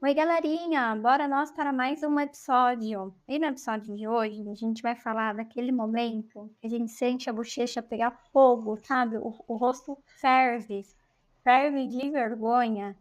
Oi, galerinha! Bora nós para mais um episódio. E no episódio de hoje, a gente vai falar daquele momento que a gente sente a bochecha pegar fogo, sabe? O rosto ferve, ferve de vergonha.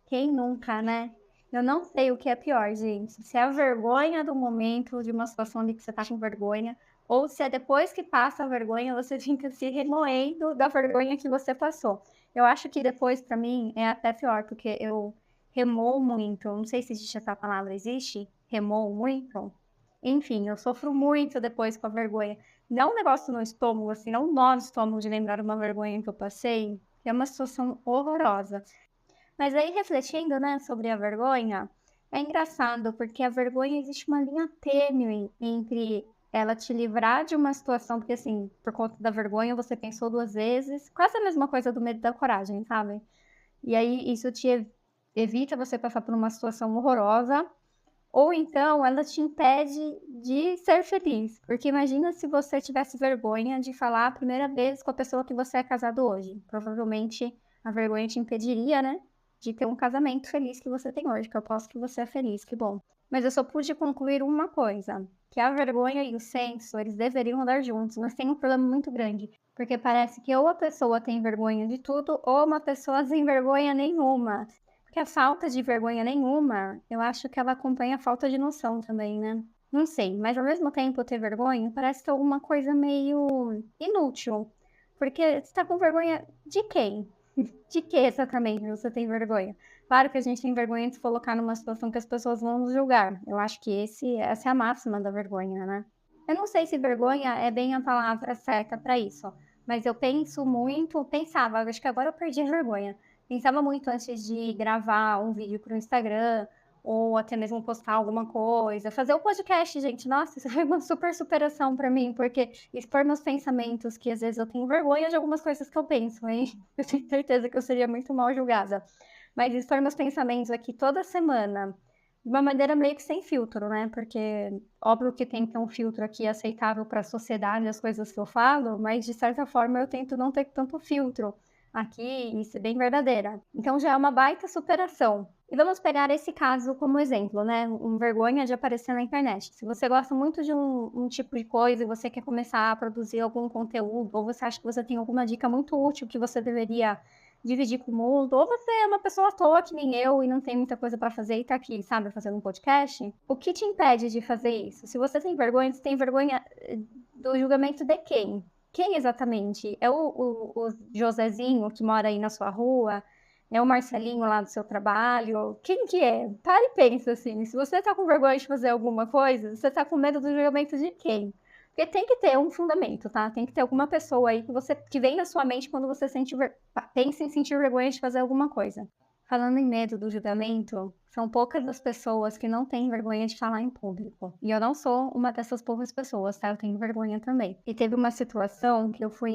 Quem nunca, né? Eu não sei o que é pior, gente. Se é a vergonha do momento, de uma situação de que você tá com vergonha, ou se é depois que passa a vergonha, você fica se remoendo da vergonha que você passou. Eu acho que depois, pra mim, é até pior, porque eu remou muito, não sei se existe essa palavra, existe? Remou muito? Enfim, eu sofro muito depois com a vergonha. Dá um negócio no estômago, assim, dá um nó no estômago de lembrar uma vergonha que eu passei, que é uma situação horrorosa. Mas aí, refletindo, né, sobre a vergonha, é engraçado, porque a vergonha existe uma linha tênue entre ela te livrar de uma situação, porque assim, por conta da vergonha, você pensou duas vezes, quase a mesma coisa do medo e da coragem, sabe? E aí isso te evita você passar por uma situação horrorosa, ou então ela te impede de ser feliz. Porque imagina se você tivesse vergonha de falar a primeira vez com a pessoa que você é casado hoje. Provavelmente a vergonha te impediria, né? De ter um casamento feliz que você tem hoje, que eu posso que você é feliz, que bom. Mas eu só pude concluir uma coisa, que a vergonha e o senso, eles deveriam andar juntos, mas tem um problema muito grande, porque parece que ou a pessoa tem vergonha de tudo, ou uma pessoa sem vergonha nenhuma. Porque a falta de vergonha nenhuma, eu acho que ela acompanha a falta de noção também, né? Não sei, mas ao mesmo tempo ter vergonha parece que é alguma coisa meio inútil. Porque você tá com vergonha de quem? De que exatamente você tem vergonha? Claro que a gente tem vergonha de se colocar numa situação que as pessoas vão nos julgar. Eu acho que essa é a máxima da vergonha, né? Eu não sei se vergonha é bem a palavra certa para isso, mas eu penso muito, pensava, acho que agora eu perdi a vergonha. Pensava muito antes de gravar um vídeo para o Instagram, ou até mesmo postar alguma coisa, fazer o podcast, gente. Nossa, isso foi uma super superação para mim, porque expor meus pensamentos, que às vezes eu tenho vergonha de algumas coisas que eu penso, hein? Eu tenho certeza que eu seria muito mal julgada. Mas expor meus pensamentos aqui toda semana, de uma maneira meio que sem filtro, né? Porque óbvio que tem que ter um filtro aqui aceitável para a sociedade, as coisas que eu falo, mas de certa forma eu tento não ter tanto filtro aqui e ser bem verdadeira. Então já é uma baita superação. E vamos pegar esse caso como exemplo, né? Um vergonha de aparecer na internet. Se você gosta muito de um tipo de coisa e você quer começar a produzir algum conteúdo, ou você acha que você tem alguma dica muito útil que você deveria dividir com o mundo, ou você é uma pessoa à toa que nem eu e não tem muita coisa para fazer e tá aqui, sabe, fazendo um podcast, o que te impede de fazer isso? Se você tem vergonha do julgamento de quem? Quem exatamente? É o Josézinho que mora aí na sua rua? É o Marcelinho lá do seu trabalho? Quem que é? Para e pensa assim, se você tá com vergonha de fazer alguma coisa, você tá com medo do julgamento de quem? Porque tem que ter um fundamento, tá? Tem que ter alguma pessoa aí que vem na sua mente quando você pensa em sentir vergonha de fazer alguma coisa. Falando em medo do julgamento, são poucas as pessoas que não têm vergonha de falar em público. E eu não sou uma dessas poucas pessoas, tá? Eu tenho vergonha também. E teve uma situação que eu fui.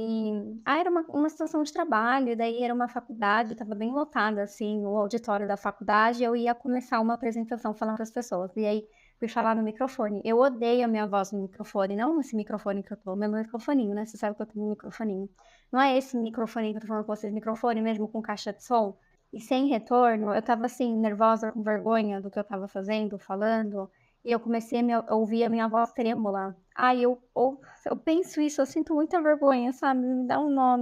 Era uma situação de trabalho, e daí era uma faculdade, tava bem lotada, assim, o auditório da faculdade. Eu ia começar uma apresentação falando para as pessoas. E aí fui falar no microfone. Eu odeio a minha voz no microfone, não esse microfone que eu tô, meu microfoninho, né? Você sabe que eu tenho um microfoninho. Não é esse microfone que eu tô falando com vocês, microfone mesmo com caixa de som. E sem retorno, eu tava assim, nervosa, com vergonha do que eu tava fazendo, falando, e eu comecei a ouvir a minha voz trêmula. Ai, eu penso isso, eu sinto muita vergonha, sabe? Me dá um nó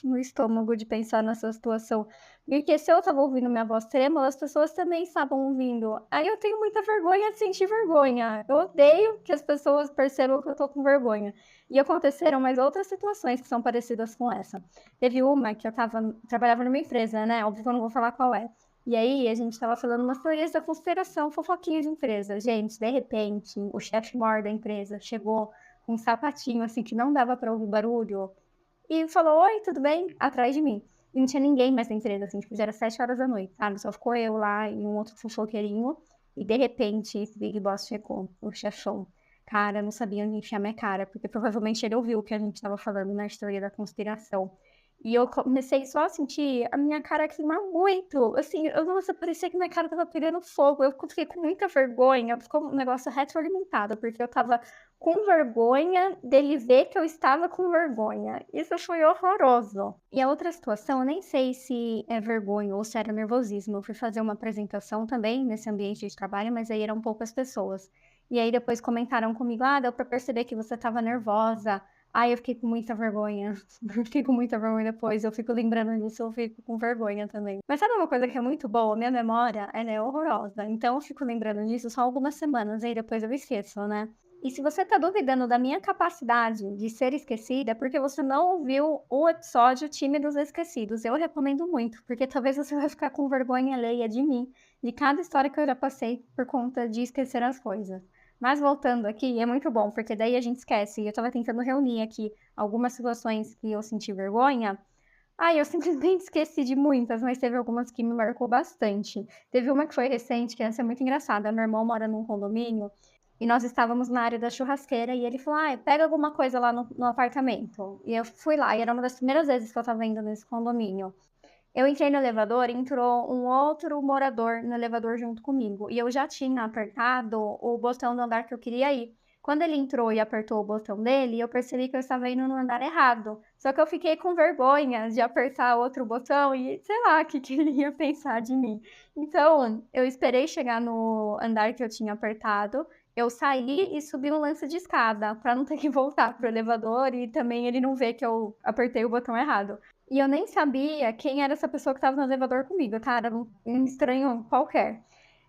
no estômago de pensar nessa situação. Porque se eu tava ouvindo minha voz trêmula, as pessoas também estavam ouvindo. Aí eu tenho muita vergonha de sentir vergonha. Eu odeio que as pessoas percebam que eu tô com vergonha. E aconteceram mais outras situações que são parecidas com essa. Teve uma que trabalhava numa empresa, né? Óbvio que eu não vou falar qual é. E aí a gente tava falando umas teorias da conspiração, fofoquinha de empresa. Gente, de repente, o chefe maior da empresa chegou com um sapatinho assim que não dava para ouvir barulho e falou: Oi, tudo bem? Atrás de mim. E não tinha ninguém mais na empresa, assim, tipo, já era 7 horas da noite, sabe? Só ficou eu lá e um outro fofoqueirinho. E de repente, esse Big Boss chegou, o chefão. Cara, eu não sabia onde enfiar minha cara, porque provavelmente ele ouviu o que a gente tava falando na história da conspiração. E eu comecei só a sentir a minha cara queimar muito, assim, nossa, parecia que minha cara estava pegando fogo, eu fiquei com muita vergonha, ficou um negócio retroalimentado, porque eu estava com vergonha dele ver que eu estava com vergonha. Isso foi horroroso. E a outra situação, eu nem sei se é vergonha ou se era nervosismo. Eu fui fazer uma apresentação também nesse ambiente de trabalho, mas aí eram poucas pessoas. E aí depois comentaram comigo, deu pra perceber que você estava nervosa. Ai, eu fiquei com muita vergonha. Eu fiquei com muita vergonha depois. Eu fico lembrando disso, eu fico com vergonha também. Mas sabe uma coisa que é muito boa? Minha memória, ela é horrorosa. Então eu fico lembrando disso só algumas semanas, aí depois eu esqueço, né? E se você tá duvidando da minha capacidade de ser esquecida, é porque você não ouviu o episódio Time dos Esquecidos. Eu recomendo muito, porque talvez você vai ficar com vergonha alheia de mim, de cada história que eu já passei por conta de esquecer as coisas. Mas voltando aqui, é muito bom, porque daí a gente esquece. Eu tava tentando reunir aqui algumas situações que eu senti vergonha. Eu simplesmente esqueci de muitas, mas teve algumas que me marcou bastante. Teve uma que foi recente, que essa é muito engraçada. Meu irmão mora num condomínio e nós estávamos na área da churrasqueira e ele falou: pega alguma coisa lá no apartamento. E eu fui lá, e era uma das primeiras vezes que eu tava indo nesse condomínio. Eu entrei no elevador e entrou um outro morador no elevador junto comigo. E eu já tinha apertado o botão do andar que eu queria ir. Quando ele entrou e apertou o botão dele, eu percebi que eu estava indo no andar errado. Só que eu fiquei com vergonha de apertar outro botão e sei lá o que ele ia pensar de mim. Então, eu esperei chegar no andar que eu tinha apertado. Eu saí e subi um lance de escada para não ter que voltar pro elevador e também ele não ver que eu apertei o botão errado. E eu nem sabia quem era essa pessoa que estava no elevador comigo, tá? Era um estranho qualquer.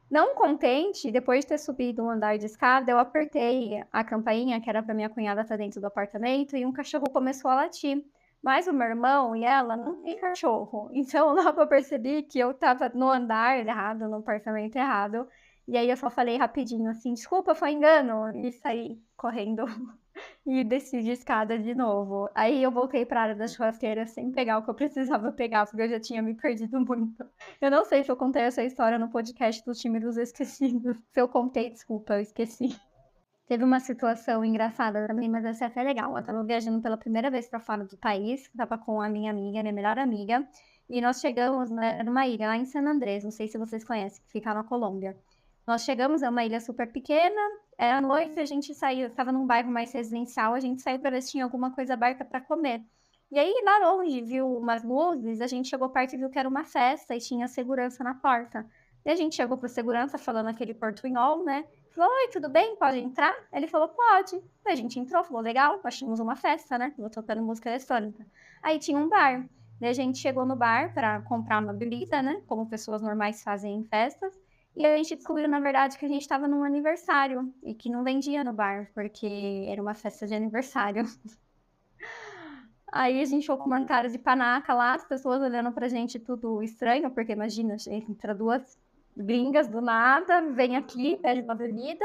Não contente, depois de ter subido um andar de escada, eu apertei a campainha, que era para minha cunhada estar dentro do apartamento, e um cachorro começou a latir. Mas o meu irmão e ela não tem cachorro. Então logo eu percebi que eu estava no andar errado, no apartamento errado. E aí eu só falei rapidinho assim, desculpa, foi engano, e saí correndo e desci de escada de novo. Aí eu voltei para a área da churrasqueira sem pegar o que eu precisava pegar, porque eu já tinha me perdido muito. Eu não sei se eu contei essa história no podcast do Time dos Esquecidos. Se eu contei, desculpa, eu esqueci. Teve uma situação engraçada também, mas essa é até legal. Eu tava viajando pela primeira vez para fora do país, tava com a minha amiga, minha melhor amiga, e nós chegamos numa ilha lá em San Andrés, não sei se vocês conhecem, que fica na Colômbia. Nós chegamos, é uma ilha super pequena, era noite, a gente saiu, estava num bairro mais residencial, a gente saiu para ver se tinha alguma coisa aberta para comer. E aí, lá longe, viu umas luzes, a gente chegou perto e viu que era uma festa e tinha segurança na porta. E a gente chegou pro segurança falando aquele portunhol, né? Falou: oi, tudo bem? Pode entrar? Ele falou: pode. A gente entrou, falou: legal, achamos uma festa, né? Vou tocando música eletrônica. Aí tinha um bar. Daí a gente chegou no bar para comprar uma bebida, né? Como pessoas normais fazem em festas. E a gente descobriu, na verdade, que a gente estava num aniversário e que não vendia no bar, porque era uma festa de aniversário. Aí a gente ficou com uma cara de panaca lá, as pessoas olhando pra gente tudo estranho, porque imagina, entra duas gringas do nada, vem aqui, pede uma bebida.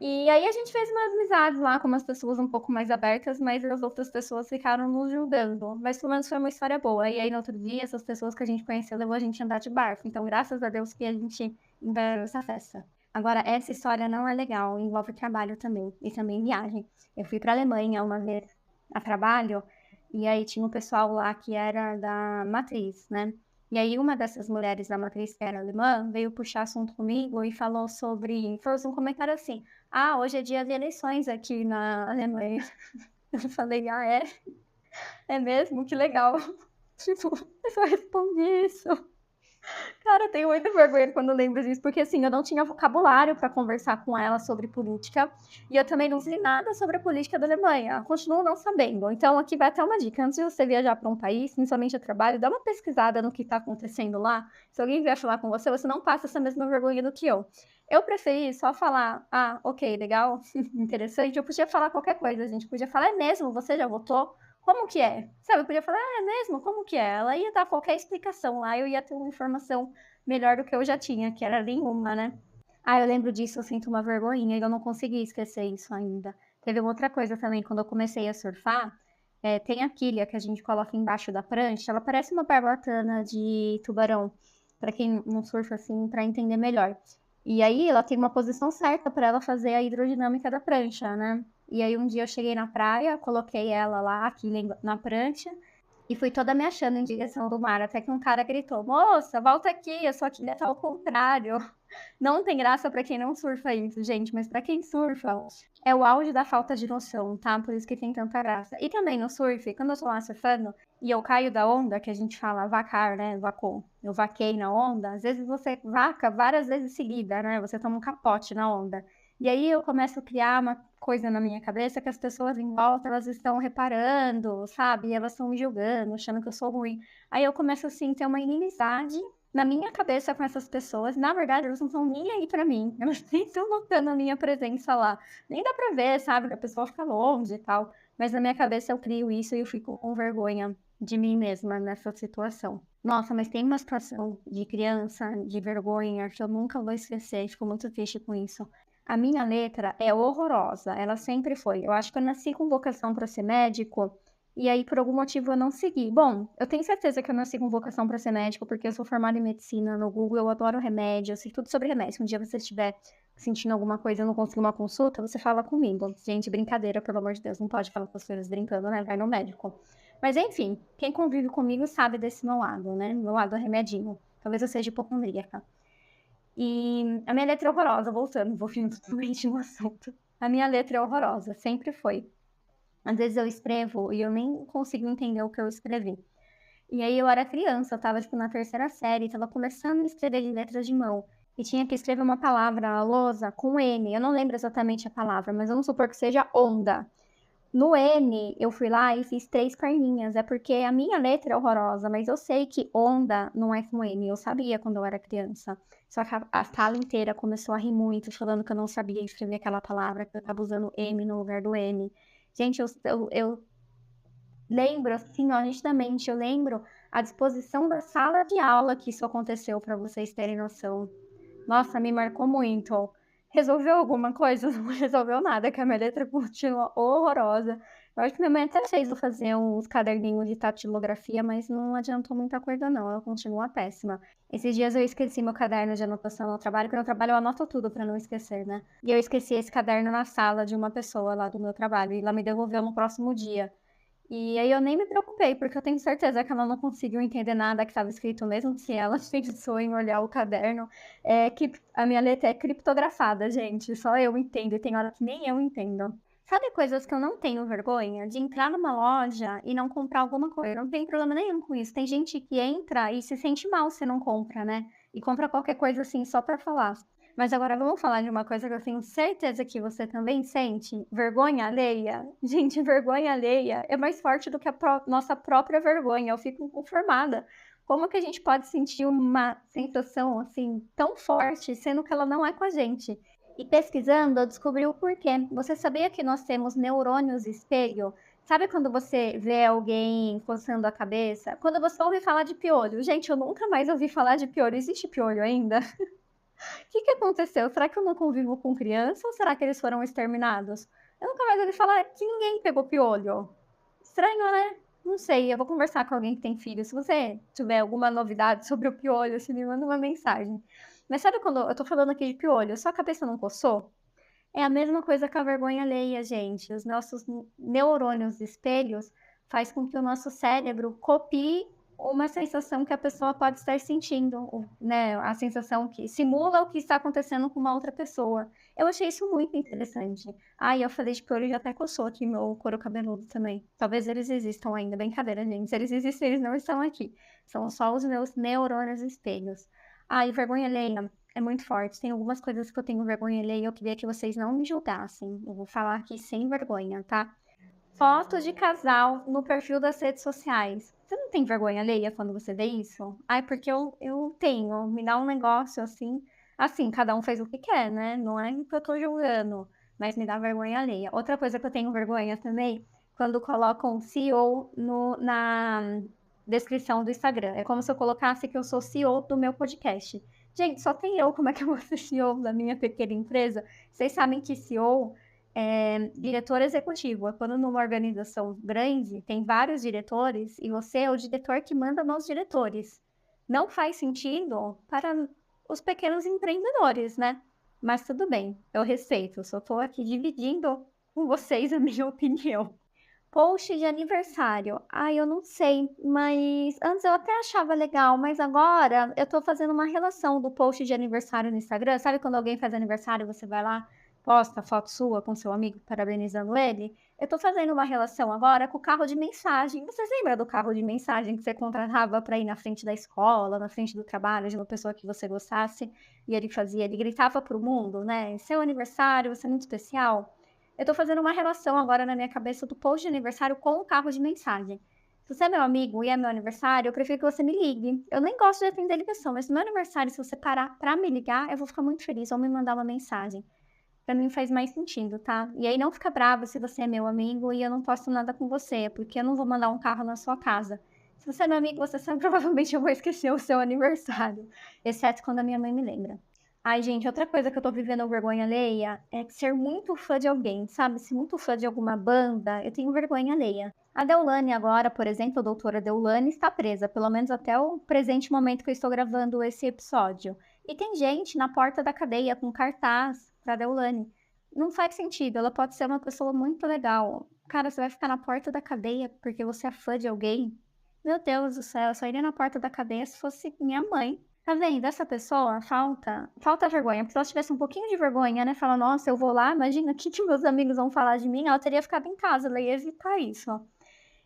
E aí a gente fez umas amizades lá com umas pessoas um pouco mais abertas, mas as outras pessoas ficaram nos julgando. Mas pelo menos foi uma história boa. E aí no outro dia, essas pessoas que a gente conheceu levou a gente a andar de barco. Então, graças a Deus que a gente enviou essa festa. Agora, essa história não é legal, envolve trabalho também, e também viagem. Eu fui pra Alemanha uma vez a trabalho, e aí tinha um pessoal lá que era da matriz, né? E aí uma dessas mulheres da matriz, que era alemã, veio puxar assunto comigo e falou sobre... Fez um comentário assim: hoje é dia de eleições aqui na Alemanha. Eu falei: é? É mesmo? Que legal. Tipo, eu só respondi isso. Cara, eu tenho muita vergonha quando lembro disso, porque assim, eu não tinha vocabulário para conversar com ela sobre política, e eu também não sei nada sobre a política da Alemanha, continuo não sabendo. Então, aqui vai até uma dica: antes de você viajar para um país, principalmente a trabalho, dá uma pesquisada no que está acontecendo lá. Se alguém vier falar com você, você não passa essa mesma vergonha do que eu. Eu preferi só falar: ok, legal, interessante. Eu podia falar qualquer coisa, a gente podia falar: é mesmo, você já votou? Como que é? Sabe, eu podia falar: é mesmo? Como que é? Ela ia dar qualquer explicação lá, eu ia ter uma informação melhor do que eu já tinha, que era nenhuma, né? Eu lembro disso, eu sinto uma vergonhinha e eu não consegui esquecer isso ainda. Teve uma outra coisa também, quando eu comecei a surfar, tem a quilha que a gente coloca embaixo da prancha, ela parece uma barbatana de tubarão, para quem não surfa assim, para entender melhor. E aí ela tem uma posição certa para ela fazer a hidrodinâmica da prancha, né? E aí um dia eu cheguei na praia, coloquei ela lá, aqui na prancha, E fui toda me achando em direção do mar, até que um cara gritou: Moça, volta aqui, a sua quilha tá ao contrário. Não tem graça pra quem não surfa isso, gente, mas pra quem surfa, é o auge da falta de noção, tá? Por isso que tem tanta graça. E também no surf, quando eu tô lá surfando e eu caio da onda, que a gente fala vacar, né? Vacou. Eu vaquei na onda, às vezes você vaca várias vezes seguida, né? Você toma um capote na onda. E aí eu começo a criar uma coisa na minha cabeça que as pessoas em volta, elas estão reparando, sabe? E elas estão me julgando, achando que eu sou ruim. Aí eu começo, assim, a ter uma inimizade na minha cabeça com essas pessoas. Na verdade, elas não estão nem aí pra mim. Elas nem estão notando a minha presença lá. Nem dá pra ver, sabe? Que a pessoa fica longe e tal. Mas na minha cabeça eu crio isso e eu fico com vergonha de mim mesma nessa situação. Nossa, mas tem uma situação de criança, de vergonha, que eu nunca vou esquecer. Fico muito triste com isso. A minha letra é horrorosa, ela sempre foi. Eu acho que eu nasci com vocação para ser médico, e aí por algum motivo eu não segui. Bom, eu tenho certeza que eu nasci com vocação para ser médico, porque eu sou formada em medicina no Google, eu adoro remédio, eu sei tudo sobre remédio. Se um dia você estiver sentindo alguma coisa e não conseguir uma consulta, você fala comigo. Gente, brincadeira, pelo amor de Deus, não pode falar com as coisas brincando, né? Vai no médico. Mas enfim, quem convive comigo sabe desse meu lado, né? Meu lado remedinho. Talvez eu seja hipocondríaca. E a minha letra é horrorosa, voltando, vou vindo totalmente no assunto. A minha letra é horrorosa, sempre foi. Às vezes eu escrevo e eu nem consigo entender o que eu escrevi. E aí eu era criança, eu tava tipo na terceira série, tava começando a escrever de letras de mão. E tinha que escrever uma palavra, lousa, com N. Eu não lembro exatamente a palavra, mas vamos supor que seja onda. No N, eu fui lá e fiz 3 perninhas. É porque a minha letra é horrorosa, mas eu sei que onda não é com N. Eu sabia quando eu era criança. Só que a sala inteira começou a rir muito, falando que eu não sabia escrever aquela palavra, que eu tava usando M no lugar do N. Gente, eu lembro, assim, ó, nitidamente, eu lembro a disposição da sala de aula que isso aconteceu, para vocês terem noção. Nossa, me marcou muito. Resolveu alguma coisa? Não resolveu nada, que a minha letra continua horrorosa. Eu acho que minha mãe até fez eu fazer uns caderninhos de tatilografia, mas não adiantou muita coisa, não. Ela continua péssima. Esses dias eu esqueci meu caderno de anotação no trabalho, porque no trabalho eu anoto tudo para não esquecer, né? E eu esqueci esse caderno na sala de uma pessoa lá do meu trabalho, e ela me devolveu no próximo dia. E aí eu nem me preocupei, porque eu tenho certeza que ela não conseguiu entender nada que estava escrito, mesmo se ela pensou em olhar o caderno. É que a minha letra é criptografada, gente. Só eu entendo, e tem hora que nem eu entendo. Sabe coisas que eu não tenho vergonha? De entrar numa loja e não comprar alguma coisa. Eu não tenho problema nenhum com isso. Tem gente que entra e se sente mal se não compra, né? E compra qualquer coisa assim só pra falar. Mas agora vamos falar de uma coisa que eu tenho certeza que você também sente: vergonha alheia. Gente, vergonha alheia é mais forte do que a nossa própria vergonha. Eu fico conformada. Como que a gente pode sentir uma sensação assim tão forte, sendo que ela não é com a gente? E pesquisando, eu descobri o porquê. Você sabia que nós temos neurônios espelho? Sabe quando você vê alguém coçando a cabeça? Quando você ouve falar de piolho? Gente, eu nunca mais ouvi falar de piolho. Existe piolho ainda? O que que aconteceu? Será que eu não convivo com criança ou será que eles foram exterminados? Eu nunca mais ouvi falar que ninguém pegou piolho. Estranho, né? Não sei, eu vou conversar com alguém que tem filho. Se você tiver alguma novidade sobre o piolho, você me manda uma mensagem. Mas sabe quando eu tô falando aqui de piolho, sua cabeça não coçou? É a mesma coisa que a vergonha alheia, gente. Os nossos neurônios espelhos faz com que o nosso cérebro copie uma sensação que a pessoa pode estar sentindo, né? A sensação que simula o que está acontecendo com uma outra pessoa. Eu achei isso muito interessante. Eu falei de piolho e já até coçou aqui meu couro cabeludo também. Talvez eles existam ainda. Brincadeira, gente. Se eles existem, eles não estão aqui. São só os meus neurônios espelhos. E vergonha alheia é muito forte. Tem algumas coisas que eu tenho vergonha alheia e eu queria que vocês não me julgassem. Eu vou falar aqui sem vergonha, tá? Foto de casal no perfil das redes sociais. Você não tem vergonha alheia quando você vê isso? Porque eu tenho. Me dá um negócio assim. Assim, cada um faz o que quer, né? Não é que eu tô julgando, mas me dá vergonha alheia. Outra coisa que eu tenho vergonha também, quando colocam CEO na descrição do Instagram. É como se eu colocasse que eu sou CEO do meu podcast. Gente, só tem eu, como é que eu vou ser CEO da minha pequena empresa? Vocês sabem que CEO é diretor executivo. É quando numa organização grande tem vários diretores e você é o diretor que manda nos diretores. Não faz sentido para os pequenos empreendedores, né? Mas tudo bem, eu respeito. Só estou aqui dividindo com vocês a minha opinião. Post de aniversário. Ai, eu não sei, mas antes eu até achava legal, mas agora eu tô fazendo uma relação do post de aniversário no Instagram. Sabe quando alguém faz aniversário, você vai lá, posta foto sua com seu amigo parabenizando ele? Eu tô fazendo uma relação agora com o carro de mensagem. Você lembra do carro de mensagem que você contratava para ir na frente da escola, na frente do trabalho, de uma pessoa que você gostasse, e ele gritava pro mundo, né? Seu aniversário, você é muito especial. Eu tô fazendo uma relação agora na minha cabeça do post de aniversário com o carro de mensagem. Se você é meu amigo e é meu aniversário, eu prefiro que você me ligue. Eu nem gosto de atender ligação, mas no meu aniversário, se você parar pra me ligar, eu vou ficar muito feliz ou me mandar uma mensagem. Pra mim faz mais sentido, tá? E aí não fica bravo se você é meu amigo e eu não posto nada com você, porque eu não vou mandar um carro na sua casa. Se você é meu amigo, você sabe, provavelmente eu vou esquecer o seu aniversário, exceto quando a minha mãe me lembra. Ai, gente, outra coisa que eu tô vivendo vergonha alheia é que ser muito fã de alguém, sabe? Se muito fã de alguma banda, eu tenho vergonha alheia. A Deolane agora, por exemplo, a doutora Deolane está presa, pelo menos até o presente momento que eu estou gravando esse episódio. E tem gente na porta da cadeia com cartaz pra Deolane. Não faz sentido, ela pode ser uma pessoa muito legal. Cara, você vai ficar na porta da cadeia porque você é fã de alguém? Meu Deus do céu, eu só iria na porta da cadeia se fosse minha mãe. Tá vendo? Essa pessoa falta vergonha. Porque se ela tivesse um pouquinho de vergonha, né? Falar, nossa, eu vou lá, imagina o que, que meus amigos vão falar de mim. Ela teria ficado em casa, ela ia evitar isso, ó.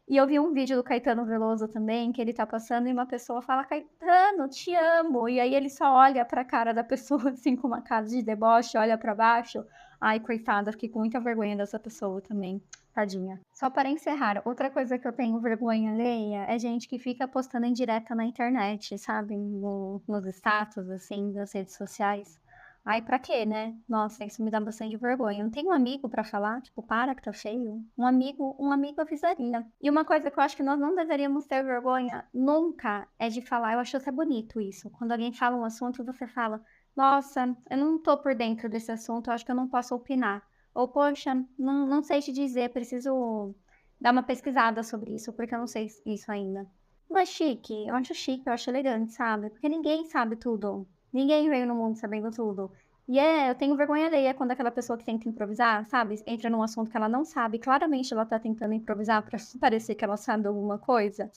E eu vi um vídeo do Caetano Veloso também, que ele tá passando e uma pessoa fala, Caetano, te amo. E aí ele só olha pra cara da pessoa, assim, com uma cara de deboche, olha pra baixo. Ai, coitada, fiquei com muita vergonha dessa pessoa também. Tadinha. Só para encerrar, outra coisa que eu tenho vergonha alheia é gente que fica postando em direta na internet, sabe? Nos status, assim, das redes sociais. Ai, pra quê, né? Nossa, isso me dá bastante vergonha. Eu não tenho um amigo pra falar, tipo, para que tá feio. Um amigo avisaria. E uma coisa que eu acho que nós não deveríamos ter vergonha nunca é de falar. Eu acho até bonito isso. Quando alguém fala um assunto, você fala, nossa, eu não tô por dentro desse assunto, eu acho que eu não posso opinar. Ou, poxa, não sei te dizer, preciso dar uma pesquisada sobre isso, porque eu não sei isso ainda. Não é chique, eu acho chique, eu acho elegante, sabe? Porque ninguém sabe tudo. Ninguém veio no mundo sabendo tudo. E eu tenho vergonha alheia quando aquela pessoa que tenta improvisar, sabe? Entra num assunto que ela não sabe. Claramente ela tá tentando improvisar pra parecer que ela sabe alguma coisa.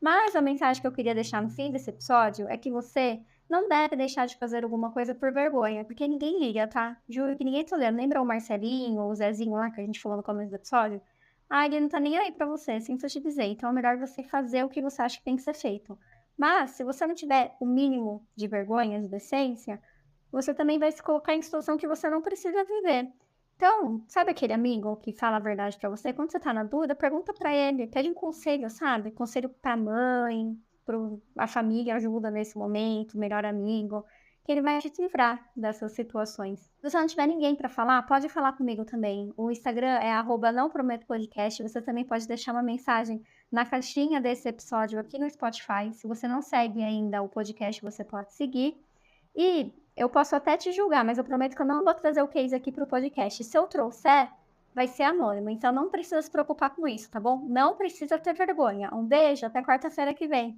Mas a mensagem que eu queria deixar no fim desse episódio é que você não deve deixar de fazer alguma coisa por vergonha, porque ninguém liga, tá? Juro que ninguém tá olhando. Lembra o Marcelinho, o Zezinho lá que a gente falou no começo do episódio? Ah, ele não tá nem aí pra você, sinto te dizer. Então é melhor você fazer o que você acha que tem que ser feito. Mas, se você não tiver o mínimo de vergonha, de decência, você também vai se colocar em situação que você não precisa viver. Então, sabe aquele amigo que fala a verdade pra você? Quando você tá na dúvida, pergunta pra ele, pede um conselho, sabe? Conselho pra mãe, a família ajuda nesse momento, melhor amigo, que ele vai te livrar dessas situações. Se você não tiver ninguém pra falar, pode falar comigo também. O Instagram é @nãoprometopodcast. Você também pode deixar uma mensagem na caixinha desse episódio aqui no Spotify. Se você não segue ainda o podcast, você pode seguir. E eu posso até te julgar, mas eu prometo que eu não vou trazer o case aqui pro podcast. Se eu trouxer, vai ser anônimo. Então não precisa se preocupar com isso, tá bom? Não precisa ter vergonha. Um beijo, até quarta-feira que vem.